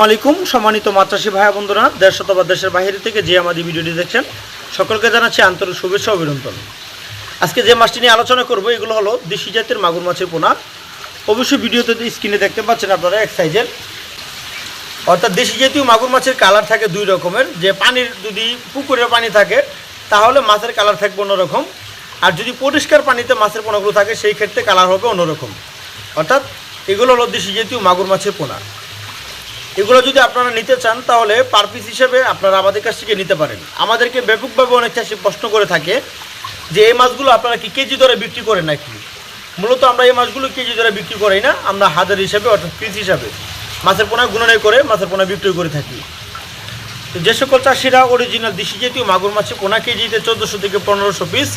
আলাইকুম সম্মানিত মাছ চাষী ভাই বন্ধুরা দেশ অথবা দেশের বাইরে থেকে যে আমাদের ভিডিওটি দেখছেন সকলকে জানাচ্ছি আন্তরিক শুভেচ্ছা ও অভিনন্দন। আজকে যে মাছটি নিয়ে আলোচনা করব এগুলো হলো দেশি জাতের মাগুর মাছের পোনা। অবশ্যই ভিডিওতে স্ক্রিনে দেখতে পাচ্ছেন আপনারা এক সাইজের, অর্থাৎ দেশি জাতীয় মাগুর মাছের কালার থাকে দুই রকমের। যে পানির যদি পুকুরের পানি থাকে তাহলে মাছের কালার থাকবে অন্যরকম, আর যদি পরিষ্কার পানিতে মাছের পোনাগুলো থাকে সেই ক্ষেত্রে কালার হবে অন্যরকম। অর্থাৎ এগুলো হলো দেশি জাতীয় মাগুর মাছের পোনা। এগুলো যদি আপনারা নিতে চান তাহলে পার পিস হিসেবে আপনারা আমাদের কাছ থেকে নিতে পারেন। আমাদেরকে ব্যাপকভাবে অনেক চাষি প্রশ্ন করে থাকে যে এই মাছগুলো আপনারা কি কেজি দরে বিক্রি করেন নাকি। মূলত আমরা এই মাছগুলো কেজি দরে বিক্রি করি না, আমরা হাজার হিসাবে অর্থাৎ পিস হিসাবে মাছের পোনা গুণনে করে মাছের পোনা বিক্রি করে থাকি। তো যে সকল চাষিরা অরিজিনাল দেশি জাতীয় মাগুর মাছের পোনা কেজিতে 1400 থেকে 1500 পিস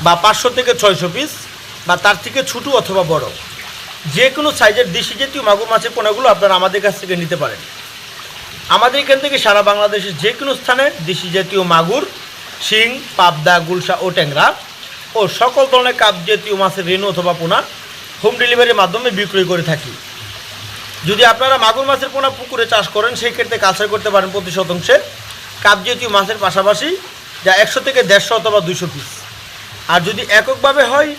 বা 500 থেকে 600 পিস বা তার থেকে ছোটো অথবা বড় যে কোনো সাইজের দেশি জাতীয় মাগুর মাছের পোনাগুলো আপনারা আমাদের কাছ থেকে নিতে পারেন। আমাদের এখান থেকে সারা বাংলাদেশের যে কোনো স্থানে দেশি জাতীয় মাগুর, শিং, পাবদা, গুলশা ও ট্যাংরা ও সকল ধরনের কাপ জাতীয় মাছের রেণু অথবা পোনা হোম ডেলিভারির মাধ্যমে বিক্রয় করে থাকি। যদি আপনারা মাগুর মাছের পোনা পুকুরে চাষ করেন সেই ক্ষেত্রে কালচার করতে পারেন প্রতি শতাংশে কাপ জাতীয় মাছের পাশাপাশি যা 100 থেকে 150 অথবা 200 পিস। আর যদি এককভাবে হয়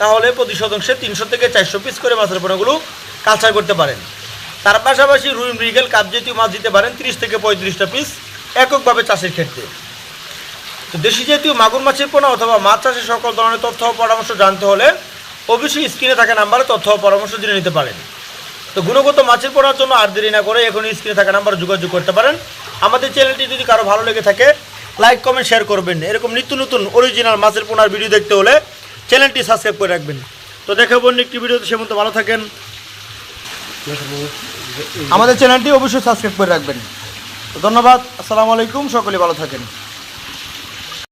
তাহলে প্রতি শতাংশে 300 থেকে 400 পিস করে মাছের পোনাগুলো কালচার করতে পারেন। তার পাশাপাশি রুই, মৃগেল, কাপ জাতীয় মাছ দিতে পারেন 30 থেকে 35টা পিস এককভাবে চাষের ক্ষেত্রে। তো দেশি জাতীয় মাগুর মাছের পোনা অথবা মাছ চাষের সকল ধরনের তথ্য ও পরামর্শ জানতে হলে অবশ্যই স্ক্রিনে থাকা নাম্বারে তথ্য ও পরামর্শ জেনে নিতে পারেন। তো গুণগত মাছের পোনার জন্য আর দেরি না করে এখন স্ক্রিনে থাকা নাম্বারে যোগাযোগ করতে পারেন। আমাদের চ্যানেলটি যদি কারো ভালো লেগে থাকে লাইক, কমেন্ট, শেয়ার করবেন। এরকম নিত্য নতুন অরিজিনাল মাছের পোনার ভিডিও দেখতে হলে চ্যানেলটি সাবস্ক্রাইব করে রাখবেন। তো দেখাবো একটি ভিডিওতে, সে মতো ভালো থাকেন। আমাদের চ্যানেলটি অবশ্যই সাবস্ক্রাইব করে রাখবেন। তো ধন্যবাদ, আসসালামু আলাইকুম, সকলে ভালো থাকেন।